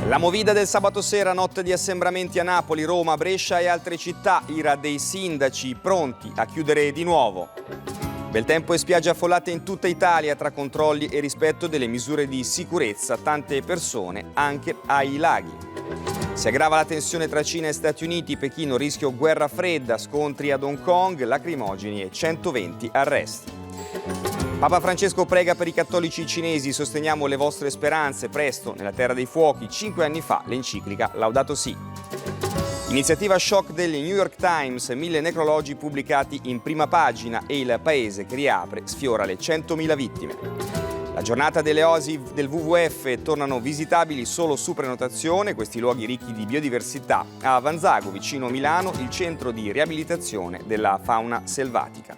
La movida del sabato sera, notte di assembramenti a Napoli, Roma, Brescia e altre città, ira dei sindaci pronti a chiudere di nuovo. Bel tempo e spiagge affollate in tutta Italia tra controlli e rispetto delle misure di sicurezza, tante persone anche ai laghi. Si aggrava la tensione tra Cina e Stati Uniti, Pechino rischio guerra fredda, scontri ad Hong Kong, lacrimogeni e 120 arresti. Papa Francesco prega per i cattolici cinesi, sosteniamo le vostre speranze, presto nella terra dei fuochi, 5 anni fa l'enciclica Laudato Si. Iniziativa shock del New York Times, 1000 necrologi pubblicati in prima pagina e il paese che riapre sfiora le 100.000 vittime. La giornata delle oasi del WWF tornano visitabili solo su prenotazione, questi luoghi ricchi di biodiversità. A Vanzago, vicino Milano, il centro di riabilitazione della fauna selvatica.